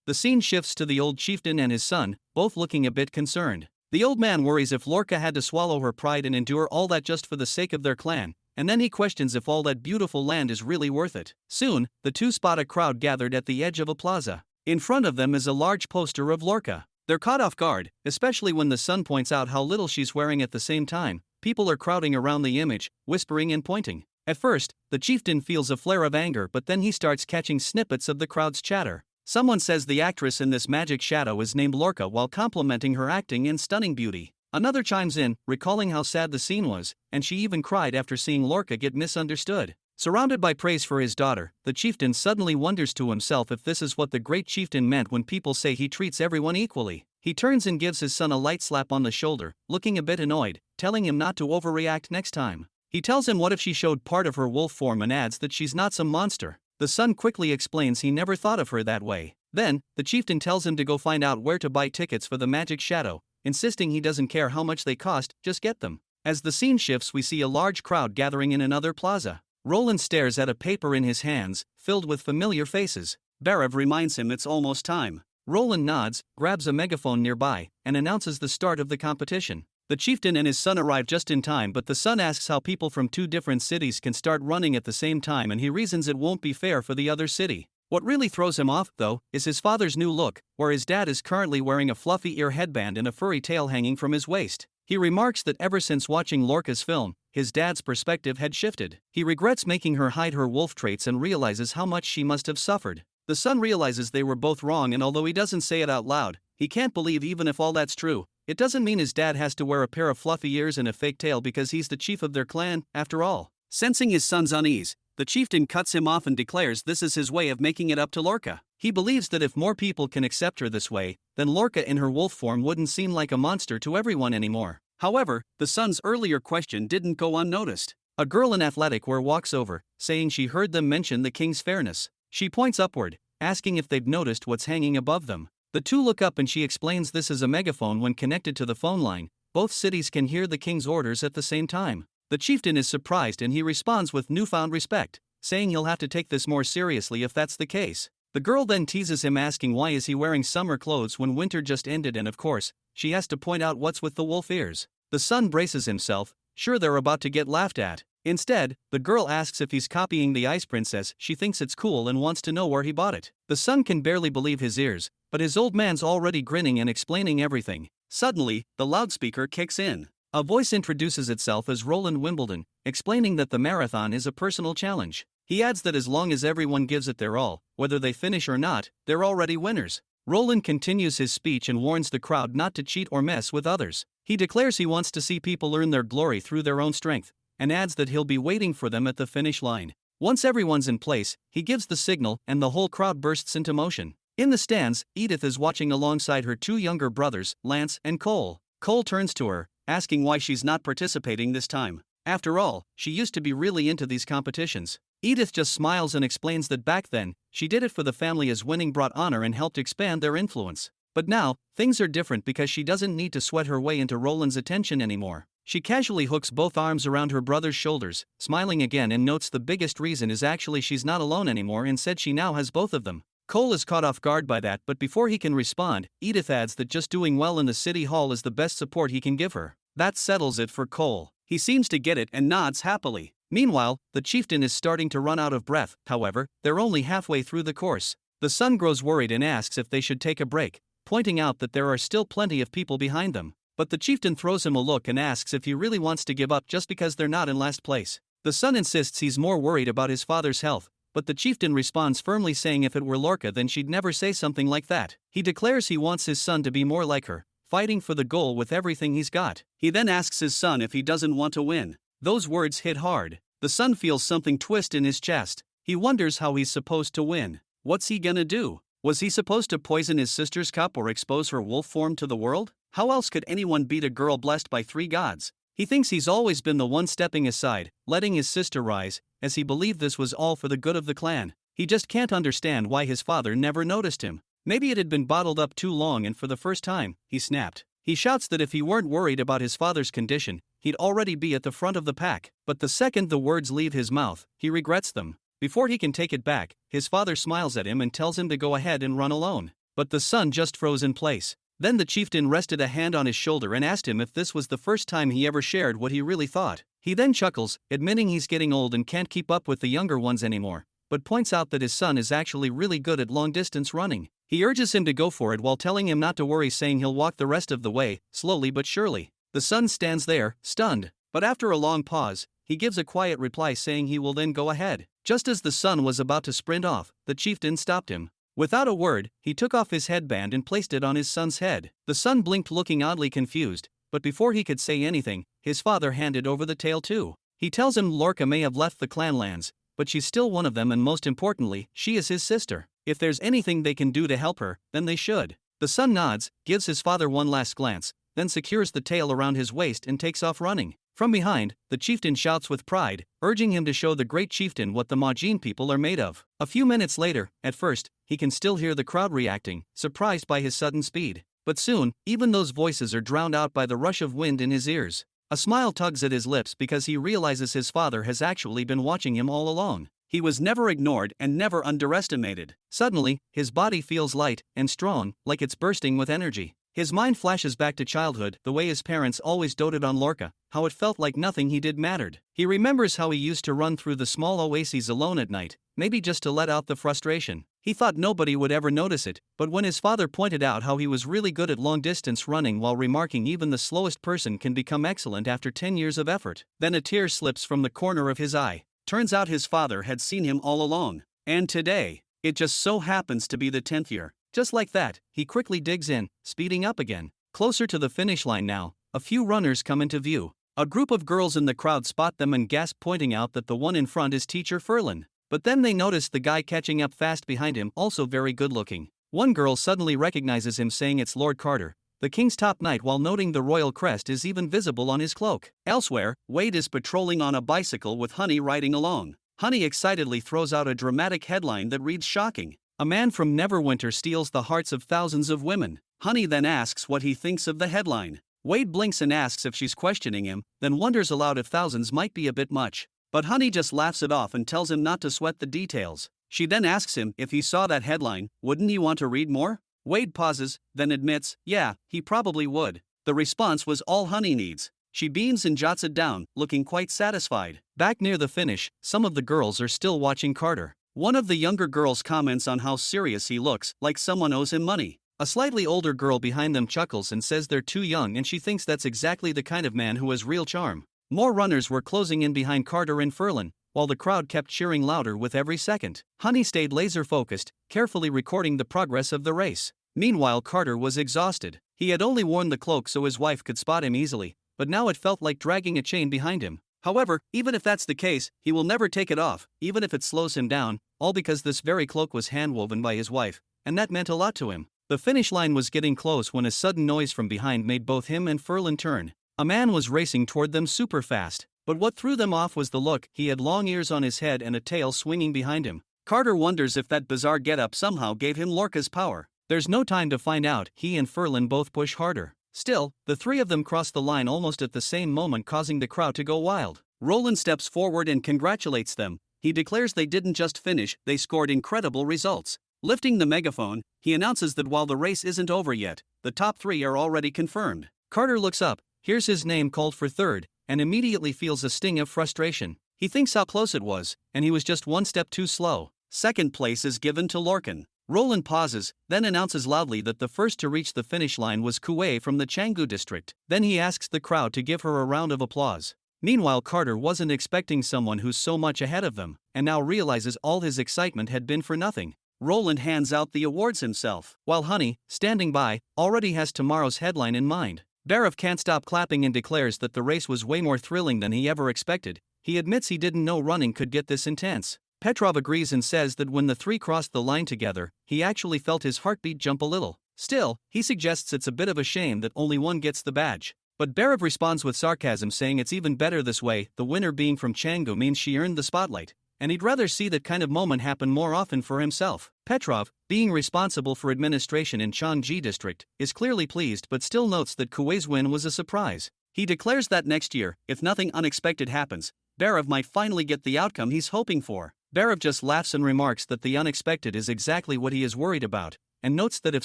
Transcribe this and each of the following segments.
The scene shifts to the old chieftain and his son, both looking a bit concerned. The old man worries if Lorca had to swallow her pride and endure all that just for the sake of their clan, and then he questions if all that beautiful land is really worth it. Soon, the two spot a crowd gathered at the edge of a plaza. In front of them is a large poster of Lorca. They're caught off guard, especially when the son points out how little she's wearing at the same time. People are crowding around the image, whispering and pointing. At first, the chieftain feels a flare of anger, but then he starts catching snippets of the crowd's chatter. Someone says the actress in this magic shadow is named Lorca while complimenting her acting and stunning beauty. Another chimes in, recalling how sad the scene was, and she even cried after seeing Lorca get misunderstood. Surrounded by praise for his daughter, the chieftain suddenly wonders to himself if this is what the great chieftain meant when people say he treats everyone equally. He turns and gives his son a light slap on the shoulder, looking a bit annoyed, telling him not to overreact next time. He tells him what if she showed part of her wolf form and adds that she's not some monster. The son quickly explains he never thought of her that way. Then, the chieftain tells him to go find out where to buy tickets for the magic shadow, insisting he doesn't care how much they cost, just get them. As the scene shifts, we see a large crowd gathering in another plaza. Roland stares at a paper in his hands, filled with familiar faces. Barev reminds him it's almost time. Roland nods, grabs a megaphone nearby, and announces the start of the competition. The chieftain and his son arrive just in time, but the son asks how people from two different cities can start running at the same time, and he reasons it won't be fair for the other city. What really throws him off, though, is his father's new look, where his dad is currently wearing a fluffy ear headband and a furry tail hanging from his waist. He remarks that ever since watching Lorca's film, his dad's perspective had shifted. He regrets making her hide her wolf traits and realizes how much she must have suffered. The son realizes they were both wrong, and although he doesn't say it out loud, he can't believe even if all that's true, it doesn't mean his dad has to wear a pair of fluffy ears and a fake tail because he's the chief of their clan, after all. Sensing his son's unease, the chieftain cuts him off and declares this is his way of making it up to Lorca. He believes that if more people can accept her this way, then Lorca in her wolf form wouldn't seem like a monster to everyone anymore. However, the son's earlier question didn't go unnoticed. A girl in athletic wear walks over, saying she heard them mention the king's fairness. She points upward, asking if they've noticed what's hanging above them. The two look up and she explains this is a megaphone when connected to the phone line. Both cities can hear the king's orders at the same time. The chieftain is surprised and he responds with newfound respect, saying he'll have to take this more seriously if that's the case. The girl then teases him, asking why is he wearing summer clothes when winter just ended, and of course, she has to point out what's with the wolf ears. The son braces himself, sure they're about to get laughed at. Instead, the girl asks if he's copying the Ice Princess. She thinks it's cool and wants to know where he bought it. The son can barely believe his ears, but his old man's already grinning and explaining everything. Suddenly, the loudspeaker kicks in. A voice introduces itself as Roland Wimbledon, explaining that the marathon is a personal challenge. He adds that as long as everyone gives it their all, whether they finish or not, they're already winners. Roland continues his speech and warns the crowd not to cheat or mess with others. He declares he wants to see people earn their glory through their own strength, and adds that he'll be waiting for them at the finish line. Once everyone's in place, he gives the signal and the whole crowd bursts into motion. In the stands, Edith is watching alongside her two younger brothers, Lance and Cole. Cole turns to her, asking why she's not participating this time. After all, she used to be really into these competitions. Edith just smiles and explains that back then, she did it for the family as winning brought honor and helped expand their influence. But now, things are different because she doesn't need to sweat her way into Roland's attention anymore. She casually hooks both arms around her brother's shoulders, smiling again, and notes the biggest reason is actually she's not alone anymore, and said she now has both of them. Cole is caught off guard by that, but before he can respond, Edith adds that just doing well in the city hall is the best support he can give her. That settles it for Cole. He seems to get it and nods happily. Meanwhile, the chieftain is starting to run out of breath. However, they're only halfway through the course. The son grows worried and asks if they should take a break, pointing out that there are still plenty of people behind them. But the chieftain throws him a look and asks if he really wants to give up just because they're not in last place. The son insists he's more worried about his father's health, but the chieftain responds firmly, saying if it were Lorca then she'd never say something like that. He declares he wants his son to be more like her, fighting for the goal with everything he's got. He then asks his son if he doesn't want to win. Those words hit hard. The son feels something twist in his chest. He wonders how he's supposed to win. What's he gonna do? Was he supposed to poison his sister's cup or expose her wolf form to the world? How else could anyone beat a girl blessed by 3 gods? He thinks he's always been the one stepping aside, letting his sister rise, as he believed this was all for the good of the clan. He just can't understand why his father never noticed him. Maybe it had been bottled up too long, and for the first time, he snapped. He shouts that if he weren't worried about his father's condition, he'd already be at the front of the pack. But the second the words leave his mouth, he regrets them. Before he can take it back, his father smiles at him and tells him to go ahead and run alone. But the son just froze in place. Then the chieftain rested a hand on his shoulder and asked him if this was the first time he ever shared what he really thought. He then chuckles, admitting he's getting old and can't keep up with the younger ones anymore, but points out that his son is actually really good at long-distance running. He urges him to go for it while telling him not to worry, saying he'll walk the rest of the way, slowly but surely. The son stands there, stunned, but after a long pause, he gives a quiet reply saying he will then go ahead. Just as the son was about to sprint off, the chieftain stopped him. Without a word, he took off his headband and placed it on his son's head. The son blinked, looking oddly confused, but before he could say anything, his father handed over the tail too. He tells him Lorca may have left the clan lands, but she's still one of them, and most importantly, she is his sister. If there's anything they can do to help her, then they should. The son nods, gives his father one last glance, then secures the tail around his waist and takes off running. From behind, the chieftain shouts with pride, urging him to show the great chieftain what the Majin people are made of. A few minutes later, at first, he can still hear the crowd reacting, surprised by his sudden speed. But soon, even those voices are drowned out by the rush of wind in his ears. A smile tugs at his lips because he realizes his father has actually been watching him all along. He was never ignored and never underestimated. Suddenly, his body feels light and strong, like it's bursting with energy. His mind flashes back to childhood, the way his parents always doted on Lorca, how it felt like nothing he did mattered. He remembers how he used to run through the small oases alone at night, maybe just to let out the frustration. He thought nobody would ever notice it, but when his father pointed out how he was really good at long-distance running while remarking even the slowest person can become excellent after 10 years of effort, then a tear slips from the corner of his eye. Turns out his father had seen him all along. And today, it just so happens to be the 10th year. Just like that, he quickly digs in, speeding up again. Closer to the finish line now, a few runners come into view. A group of girls in the crowd spot them and gasp, pointing out that the one in front is Teacher Ferlin. But then they notice the guy catching up fast behind him, also very good looking. One girl suddenly recognizes him, saying it's Lord Carter, the king's top knight, while noting the royal crest is even visible on his cloak. Elsewhere, Wade is patrolling on a bicycle with Honey riding along. Honey excitedly throws out a dramatic headline that reads shocking. A man from Neverwinter steals the hearts of thousands of women. Honey then asks what he thinks of the headline. Wade blinks and asks if she's questioning him, then wonders aloud if thousands might be a bit much. But Honey just laughs it off and tells him not to sweat the details. She then asks him if he saw that headline, wouldn't he want to read more? Wade pauses, then admits, yeah, he probably would. The response was all Honey needs. She beams and jots it down, looking quite satisfied. Back near the finish, some of the girls are still watching Carter. One of the younger girls comments on how serious he looks, like someone owes him money. A slightly older girl behind them chuckles and says they're too young, and she thinks that's exactly the kind of man who has real charm. More runners were closing in behind Carter and Ferlin, while the crowd kept cheering louder with every second. Honey stayed laser-focused, carefully recording the progress of the race. Meanwhile, Carter was exhausted. He had only worn the cloak so his wife could spot him easily, but now it felt like dragging a chain behind him. However, even if that's the case, he will never take it off, even if it slows him down, all because this very cloak was handwoven by his wife, and that meant a lot to him. The finish line was getting close when a sudden noise from behind made both him and Ferlin turn. A man was racing toward them super fast, but what threw them off was the look. He had long ears on his head and a tail swinging behind him. Carter wonders if that bizarre getup somehow gave him Lorca's power. There's no time to find out. He and Ferlin both push harder. Still, the three of them cross the line almost at the same moment, causing the crowd to go wild. Roland steps forward and congratulates them. He declares they didn't just finish, they scored incredible results. Lifting the megaphone, he announces that while the race isn't over yet, the top three are already confirmed. Carter looks up, hears his name called for third, and immediately feels a sting of frustration. He thinks how close it was, and he was just one step too slow. Second place is given to Lorcan. Roland pauses, then announces loudly that the first to reach the finish line was Kuei from the Canggu district. Then he asks the crowd to give her a round of applause. Meanwhile, Carter wasn't expecting someone who's so much ahead of them, and now realizes all his excitement had been for nothing. Roland hands out the awards himself, while Honey, standing by, already has tomorrow's headline in mind. Barav can't stop clapping and declares that the race was way more thrilling than he ever expected. He admits he didn't know running could get this intense. Petrov agrees and says that when the three crossed the line together, he actually felt his heartbeat jump a little. Still, he suggests it's a bit of a shame that only one gets the badge. But Barav responds with sarcasm, saying it's even better this way. The winner being from Canggu means she earned the spotlight, and he'd rather see that kind of moment happen more often for himself. Petrov, being responsible for administration in Changji district, is clearly pleased but still notes that Kuei's win was a surprise. He declares that next year, if nothing unexpected happens, Barav might finally get the outcome he's hoping for. Barav just laughs and remarks that the unexpected is exactly what he is worried about. and notes that if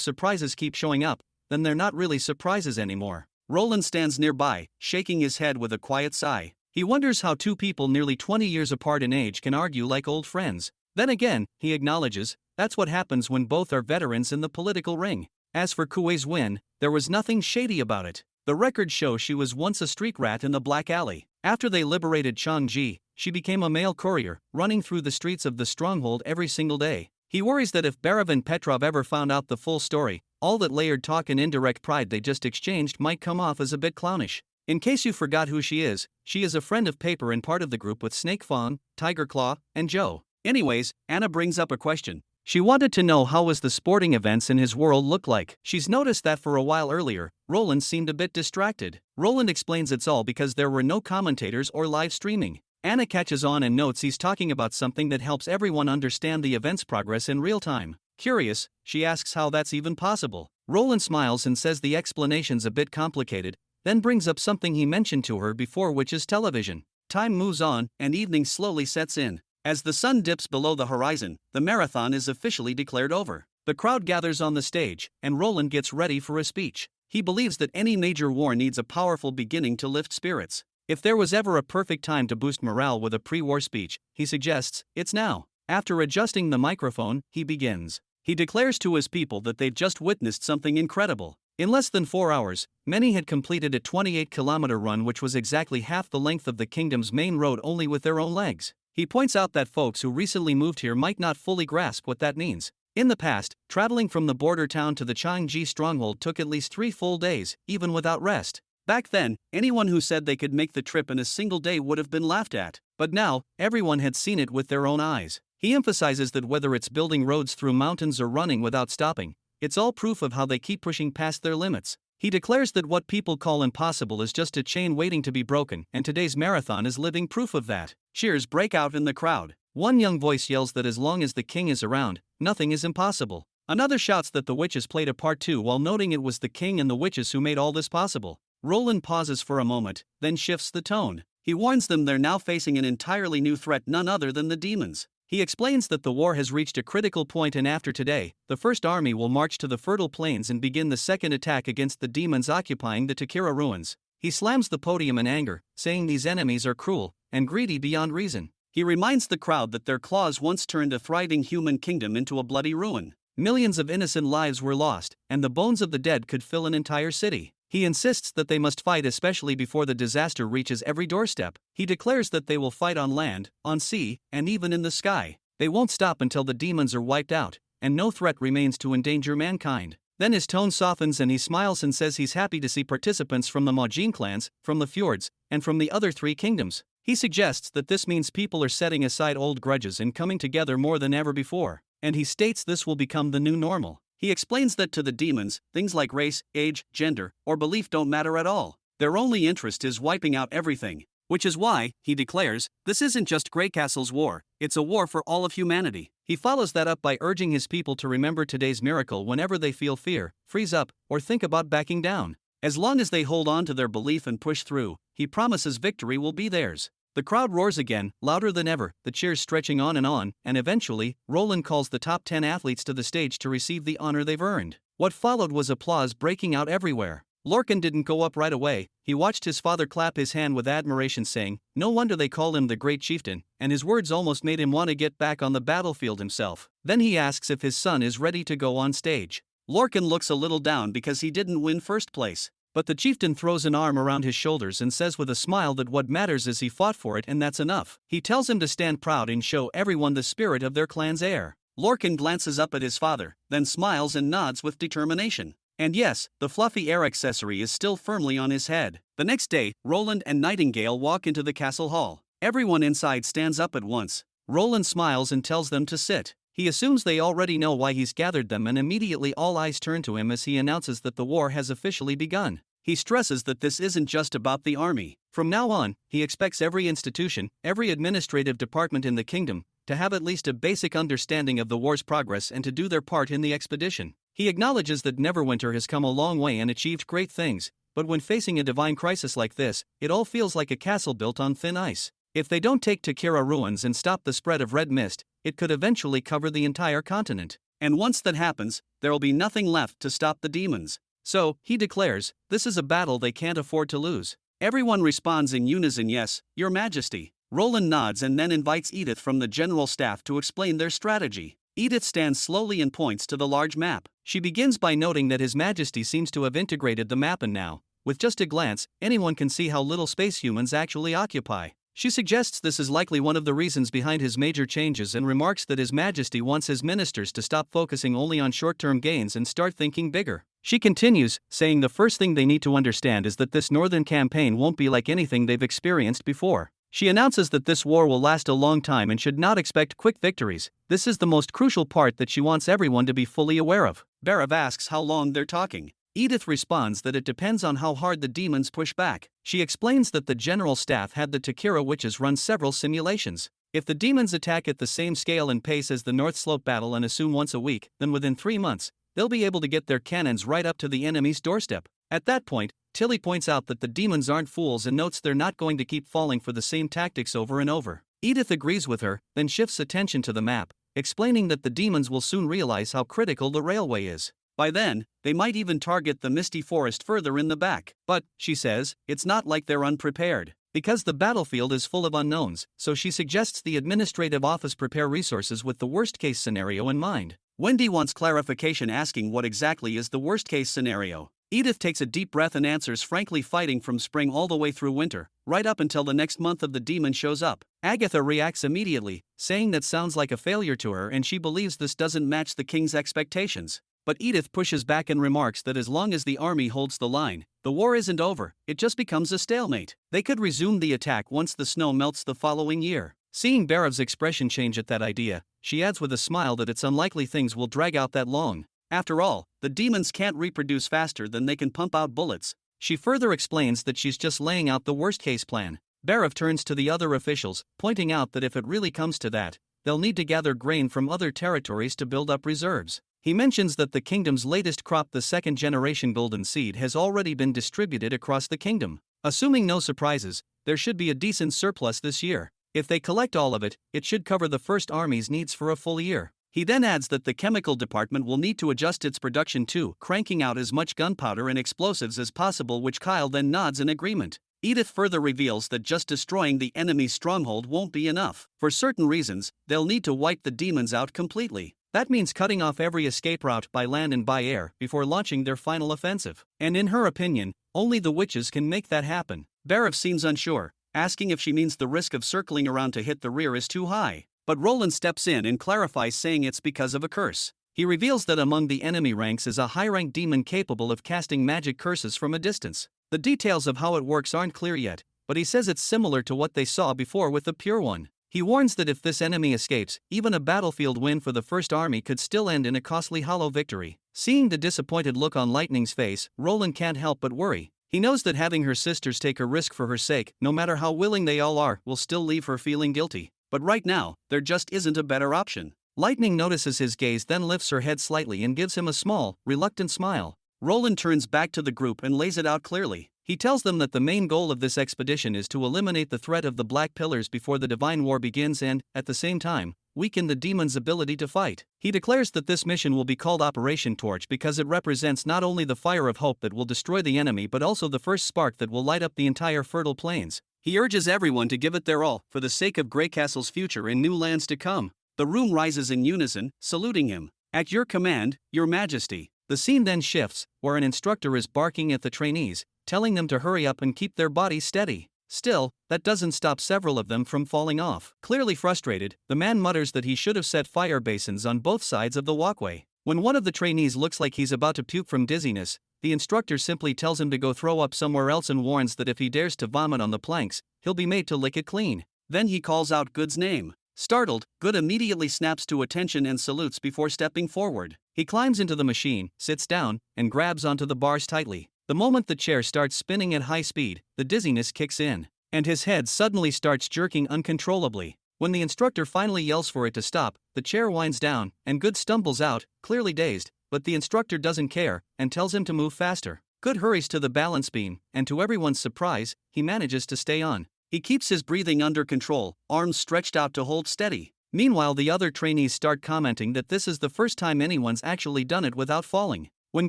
surprises keep showing up, then they're not really surprises anymore. Roland stands nearby, shaking his head with a quiet sigh. He wonders how two people nearly 20 years apart in age can argue like old friends. Then again, he acknowledges, that's what happens when both are veterans in the political ring. As for Kuei's win, there was nothing shady about it. The records show she was once a street rat in the Black Alley. After they liberated Changji, she became a mail courier, running through the streets of the stronghold every single day. He worries that if Barav and Petrov ever found out the full story, all that layered talk and indirect pride they just exchanged might come off as a bit clownish. In case you forgot who she is a friend of Paper and part of the group with Snake Fawn, Tiger Claw, and Joe. Anyways, Anna brings up a question. She wanted to know how was the sporting events in his world look like. She's noticed that for a while earlier, Roland seemed a bit distracted. Roland explains it's all because there were no commentators or live streaming. Anna catches on and notes he's talking about something that helps everyone understand the event's progress in real time. Curious, she asks how that's even possible. Roland smiles and says the explanation's a bit complicated, then brings up something he mentioned to her before, which is television. Time moves on, and evening slowly sets in. As the sun dips below the horizon, the marathon is officially declared over. The crowd gathers on the stage, and Roland gets ready for a speech. He believes that any major war needs a powerful beginning to lift spirits. If there was ever a perfect time to boost morale with a pre-war speech, he suggests, it's now. After adjusting the microphone, he begins. He declares to his people that they've just witnessed something incredible. In less than 4 hours, many had completed a 28-kilometer run, which was exactly half the length of the kingdom's main road, only with their own legs. He points out that folks who recently moved here might not fully grasp what that means. In the past, traveling from the border town to the Changji stronghold took at least 3 full days, even without rest. Back then, anyone who said they could make the trip in a single day would have been laughed at. But now, everyone had seen it with their own eyes. He emphasizes that whether it's building roads through mountains or running without stopping, it's all proof of how they keep pushing past their limits. He declares that what people call impossible is just a chain waiting to be broken, and today's marathon is living proof of that. Cheers break out in the crowd. One young voice yells that as long as the king is around, nothing is impossible. Another shouts that the witches played a part too, while noting it was the king and the witches who made all this possible. Roland pauses for a moment, then shifts the tone. He warns them they're now facing an entirely new threat, none other than the demons. He explains that the war has reached a critical point, and after today, the First Army will march to the Fertile Plains and begin the second attack against the demons occupying the Takira ruins. He slams the podium in anger, saying these enemies are cruel and greedy beyond reason. He reminds the crowd that their claws once turned a thriving human kingdom into a bloody ruin. Millions of innocent lives were lost, and the bones of the dead could fill an entire city. He insists that they must fight, especially before the disaster reaches every doorstep. He declares that they will fight on land, on sea, and even in the sky. They won't stop until the demons are wiped out, and no threat remains to endanger mankind. Then his tone softens and he smiles and says he's happy to see participants from the Majin clans, from the fjords, and from the other 3 kingdoms. He suggests that this means people are setting aside old grudges and coming together more than ever before, and he states this will become the new normal. He explains that to the demons, things like race, age, gender, or belief don't matter at all. Their only interest is wiping out everything. Which is why, he declares, this isn't just Greycastle's war, it's a war for all of humanity. He follows that up by urging his people to remember today's miracle whenever they feel fear, freeze up, or think about backing down. As long as they hold on to their belief and push through, he promises victory will be theirs. The crowd roars again, louder than ever, the cheers stretching on, and eventually, Roland calls the top 10 athletes to the stage to receive the honor they've earned. What followed was applause breaking out everywhere. Lorcan didn't go up right away. He watched his father clap his hand with admiration, saying, no wonder they call him the great chieftain, and his words almost made him want to get back on the battlefield himself. Then he asks if his son is ready to go on stage. Lorcan looks a little down because he didn't win first place. But the chieftain throws an arm around his shoulders and says with a smile that what matters is he fought for it and that's enough. He tells him to stand proud and show everyone the spirit of their clan's heir. Lorcan glances up at his father, then smiles and nods with determination. And yes, the fluffy air accessory is still firmly on his head. The next day, Roland and Nightingale walk into the castle hall. Everyone inside stands up at once. Roland smiles and tells them to sit. He assumes they already know why he's gathered them, and immediately all eyes turn to him as he announces that the war has officially begun. He stresses that this isn't just about the army. From now on, he expects every institution, every administrative department in the kingdom, to have at least a basic understanding of the war's progress and to do their part in the expedition. He acknowledges that Neverwinter has come a long way and achieved great things, but when facing a divine crisis like this, it all feels like a castle built on thin ice. If they don't take Takira ruins and stop the spread of red mist, it could eventually cover the entire continent. And once that happens, there'll be nothing left to stop the demons. So, he declares, this is a battle they can't afford to lose. Everyone responds in unison, yes, Your Majesty. Roland nods and then invites Edith from the general staff to explain their strategy. Edith stands slowly and points to the large map. She begins by noting that His Majesty seems to have integrated the map, and now, with just a glance, anyone can see how little space humans actually occupy. She suggests this is likely one of the reasons behind his major changes and remarks that His Majesty wants his ministers to stop focusing only on short-term gains and start thinking bigger. She continues, saying the first thing they need to understand is that this northern campaign won't be like anything they've experienced before. She announces that this war will last a long time and should not expect quick victories. This is the most crucial part that she wants everyone to be fully aware of. Barav asks how long they're talking. Edith responds that it depends on how hard the demons push back. She explains that the general staff had the Takira witches run several simulations. If the demons attack at the same scale and pace as the North Slope battle and assume once a week, then within 3 months, they'll be able to get their cannons right up to the enemy's doorstep. At that point, Tilly points out that the demons aren't fools and notes they're not going to keep falling for the same tactics over and over. Edith agrees with her, then shifts attention to the map, explaining that the demons will soon realize how critical the railway is. By then, they might even target the misty forest further in the back. But, she says, it's not like they're unprepared. Because the battlefield is full of unknowns, so she suggests the administrative office prepare resources with the worst-case scenario in mind. Wendy wants clarification, asking what exactly is the worst-case scenario. Edith takes a deep breath and answers, frankly, fighting from spring all the way through winter, right up until the next month of the demon shows up. Agatha reacts immediately, saying that sounds like a failure to her and she believes this doesn't match the king's expectations. But Edith pushes back and remarks that as long as the army holds the line, the war isn't over, it just becomes a stalemate. They could resume the attack once the snow melts the following year. Seeing Barav's expression change at that idea, she adds with a smile that it's unlikely things will drag out that long. After all, the demons can't reproduce faster than they can pump out bullets. She further explains that she's just laying out the worst-case plan. Barav turns to the other officials, pointing out that if it really comes to that, they'll need to gather grain from other territories to build up reserves. He mentions that the kingdom's latest crop, the second-generation golden seed, has already been distributed across the kingdom. Assuming no surprises, there should be a decent surplus this year. If they collect all of it, it should cover the First Army's needs for a full year. He then adds that the chemical department will need to adjust its production too, cranking out as much gunpowder and explosives as possible, which Kyle then nods in agreement. Edith further reveals that just destroying the enemy's stronghold won't be enough. For certain reasons, they'll need to wipe the demons out completely. That means cutting off every escape route by land and by air before launching their final offensive. And in her opinion, only the witches can make that happen. Barav seems unsure, asking if she means the risk of circling around to hit the rear is too high. But Roland steps in and clarifies, saying it's because of a curse. He reveals that among the enemy ranks is a high-ranked demon capable of casting magic curses from a distance. The details of how it works aren't clear yet, but he says it's similar to what they saw before with the Pure One. He warns that if this enemy escapes, even a battlefield win for the First Army could still end in a costly hollow victory. Seeing the disappointed look on Lightning's face, Roland can't help but worry. He knows that having her sisters take a risk for her sake, no matter how willing they all are, will still leave her feeling guilty. But right now, there just isn't a better option. Lightning notices his gaze, then lifts her head slightly and gives him a small, reluctant smile. Roland turns back to the group and lays it out clearly. He tells them that the main goal of this expedition is to eliminate the threat of the Black Pillars before the Divine War begins and, at the same time, weaken the demons' ability to fight. He declares that this mission will be called Operation Torch because it represents not only the fire of hope that will destroy the enemy but also the first spark that will light up the entire fertile plains. He urges everyone to give it their all for the sake of Greycastle's future and new lands to come. The room rises in unison, saluting him. "At your command, Your Majesty." The scene then shifts, where an instructor is barking at the trainees, telling them to hurry up and keep their bodies steady. Still, that doesn't stop several of them from falling off. Clearly frustrated, the man mutters that he should have set fire basins on both sides of the walkway. When one of the trainees looks like he's about to puke from dizziness, the instructor simply tells him to go throw up somewhere else and warns that if he dares to vomit on the planks, he'll be made to lick it clean. Then he calls out Good's name. Startled, Good immediately snaps to attention and salutes before stepping forward. He climbs into the machine, sits down, and grabs onto the bars tightly. The moment the chair starts spinning at high speed, the dizziness kicks in, and his head suddenly starts jerking uncontrollably. When the instructor finally yells for it to stop, the chair winds down, and Good stumbles out, clearly dazed, but the instructor doesn't care, and tells him to move faster. Good hurries to the balance beam, and to everyone's surprise, he manages to stay on. He keeps his breathing under control, arms stretched out to hold steady. Meanwhile, the other trainees start commenting that this is the first time anyone's actually done it without falling. When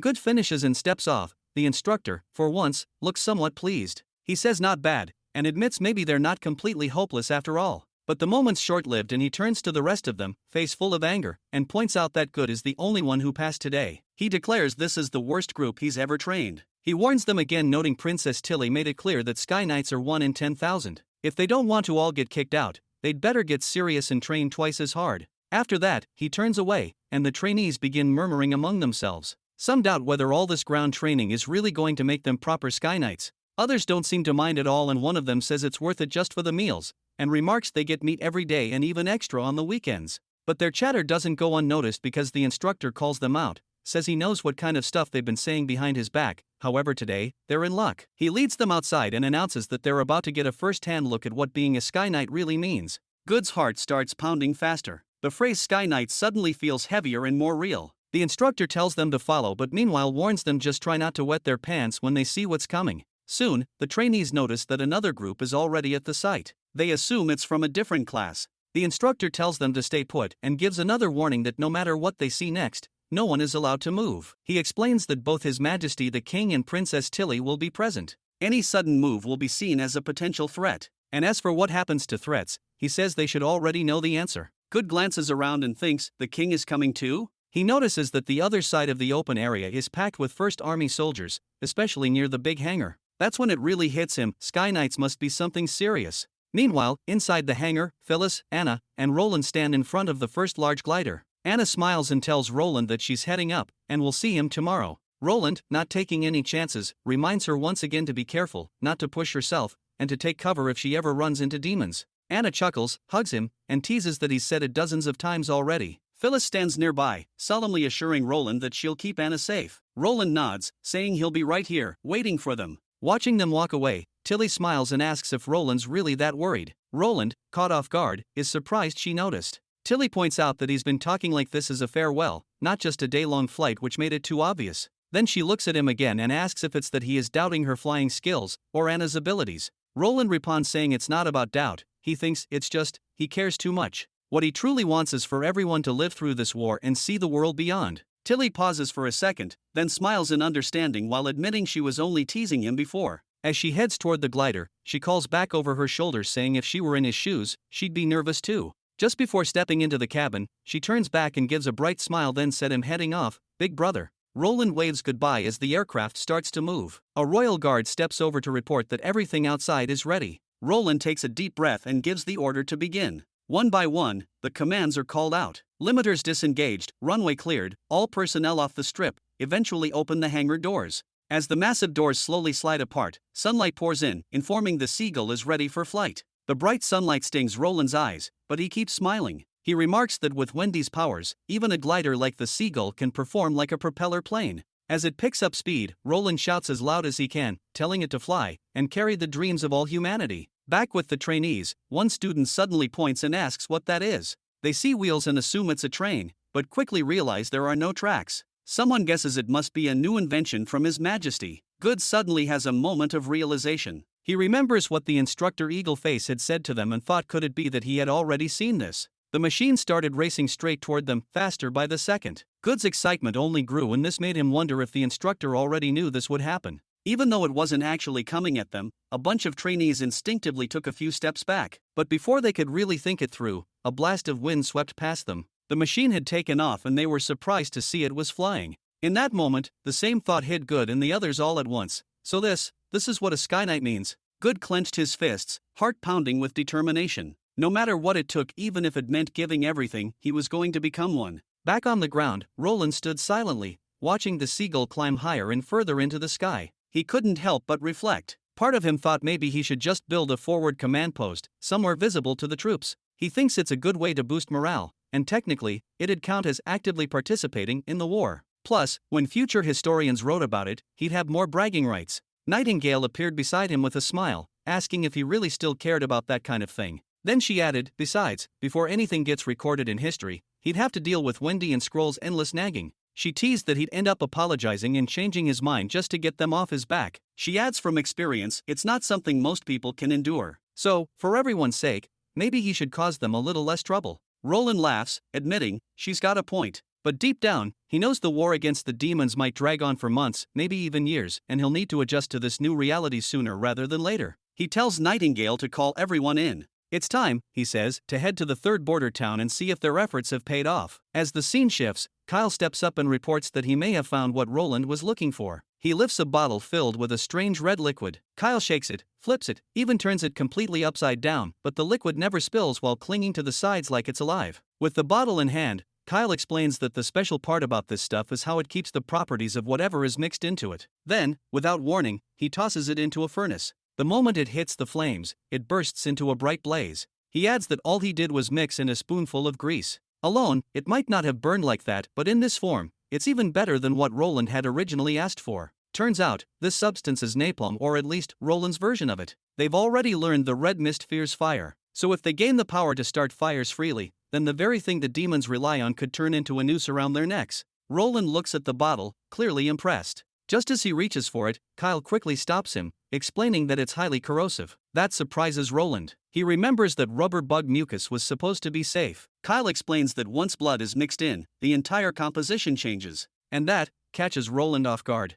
Good finishes and steps off, the instructor, for once, looks somewhat pleased. He says not bad, and admits maybe they're not completely hopeless after all. But the moment's short-lived and he turns to the rest of them, face full of anger, and points out that Good is the only one who passed today. He declares this is the worst group he's ever trained. He warns them again, noting Princess Tilly made it clear that Sky Knights are 1 in 10,000. If they don't want to all get kicked out, they'd better get serious and train twice as hard. After that, he turns away, and the trainees begin murmuring among themselves. Some doubt whether all this ground training is really going to make them proper Sky Knights. Others don't seem to mind at all, and one of them says it's worth it just for the meals, and remarks they get meat every day and even extra on the weekends. But their chatter doesn't go unnoticed because the instructor calls them out, says he knows what kind of stuff they've been saying behind his back. However, today, they're in luck. He leads them outside and announces that they're about to get a first-hand look at what being a Sky Knight really means. Good's heart starts pounding faster. The phrase Sky Knight suddenly feels heavier and more real. The instructor tells them to follow, but meanwhile warns them just try not to wet their pants when they see what's coming. Soon, the trainees notice that another group is already at the site. They assume it's from a different class. The instructor tells them to stay put and gives another warning that no matter what they see next, no one is allowed to move. He explains that both His Majesty the King and Princess Tilly will be present. Any sudden move will be seen as a potential threat. And as for what happens to threats, he says they should already know the answer. Good glances around and thinks, the king is coming too? He notices that the other side of the open area is packed with First Army soldiers, especially near the big hangar. That's when it really hits him, Sky Knights must be something serious. Meanwhile, inside the hangar, Phyllis, Anna, and Roland stand in front of the first large glider. Anna smiles and tells Roland that she's heading up, and will see him tomorrow. Roland, not taking any chances, reminds her once again to be careful, not to push herself, and to take cover if she ever runs into demons. Anna chuckles, hugs him, and teases that he's said it dozens of times already. Phyllis stands nearby, solemnly assuring Roland that she'll keep Anna safe. Roland nods, saying he'll be right here, waiting for them. Watching them walk away, Tilly smiles and asks if Roland's really that worried. Roland, caught off guard, is surprised she noticed. Tilly points out that he's been talking like this as a farewell, not just a day-long flight, which made it too obvious. Then she looks at him again and asks if it's that he is doubting her flying skills, or Anna's abilities. Roland responds saying it's not about doubt, he thinks it's just, he cares too much. What he truly wants is for everyone to live through this war and see the world beyond. Tilly pauses for a second, then smiles in understanding while admitting she was only teasing him before. As she heads toward the glider, she calls back over her shoulder saying if she were in his shoes, she'd be nervous too. Just before stepping into the cabin, she turns back and gives a bright smile, then said him heading off, big brother. Roland waves goodbye as the aircraft starts to move. A royal guard steps over to report that everything outside is ready. Roland takes a deep breath and gives the order to begin. One by one, the commands are called out. Limiters disengaged, runway cleared, all personnel off the strip, eventually open the hangar doors. As the massive doors slowly slide apart, sunlight pours in, informing the Seagull is ready for flight. The bright sunlight stings Roland's eyes, but he keeps smiling. He remarks that with Wendy's powers, even a glider like the Seagull can perform like a propeller plane. As it picks up speed, Roland shouts as loud as he can, telling it to fly, and carry the dreams of all humanity. Back with the trainees, one student suddenly points and asks what that is. They see wheels and assume it's a train, but quickly realize there are no tracks. Someone guesses it must be a new invention from His Majesty. Good suddenly has a moment of realization. He remembers what the instructor Eagle Face had said to them and thought, could it be that he had already seen this? The machine started racing straight toward them, faster by the second. Good's excitement only grew, and this made him wonder if the instructor already knew this would happen. Even though it wasn't actually coming at them, a bunch of trainees instinctively took a few steps back. But before they could really think it through, a blast of wind swept past them. The machine had taken off and they were surprised to see it was flying. In that moment, the same thought hit Good and the others all at once. So this is what a Sky Knight means. Good clenched his fists, heart pounding with determination. No matter what it took, even if it meant giving everything, he was going to become one. Back on the ground, Roland stood silently, watching the Seagull climb higher and further into the sky. He couldn't help but reflect. Part of him thought maybe he should just build a forward command post, somewhere visible to the troops. He thinks it's a good way to boost morale, and technically, it'd count as actively participating in the war. Plus, when future historians wrote about it, he'd have more bragging rights. Nightingale appeared beside him with a smile, asking if he really still cared about that kind of thing. Then she added, besides, before anything gets recorded in history, he'd have to deal with Wendy and Scroll's endless nagging. She teased that he'd end up apologizing and changing his mind just to get them off his back. She adds from experience, it's not something most people can endure. So, for everyone's sake, maybe he should cause them a little less trouble. Roland laughs, admitting, she's got a point. But deep down, he knows the war against the demons might drag on for months, maybe even years, and he'll need to adjust to this new reality sooner rather than later. He tells Nightingale to call everyone in. It's time, he says, to head to the third border town and see if their efforts have paid off. As the scene shifts, Kyle steps up and reports that he may have found what Roland was looking for. He lifts a bottle filled with a strange red liquid. Kyle shakes it, flips it, even turns it completely upside down, but the liquid never spills while clinging to the sides like it's alive. With the bottle in hand, Kyle explains that the special part about this stuff is how it keeps the properties of whatever is mixed into it. Then, without warning, he tosses it into a furnace. The moment it hits the flames, it bursts into a bright blaze. He adds that all he did was mix in a spoonful of grease. Alone, it might not have burned like that, but in this form, it's even better than what Roland had originally asked for. Turns out, this substance is napalm, or at least Roland's version of it. They've already learned the red mist fears fire. So if they gain the power to start fires freely, then the very thing the demons rely on could turn into a noose around their necks. Roland looks at the bottle, clearly impressed. Just as he reaches for it, Kyle quickly stops him, explaining that it's highly corrosive. That surprises Roland. He remembers that rubber bug mucus was supposed to be safe. Kyle explains that once blood is mixed in, the entire composition changes. And that catches Roland off guard.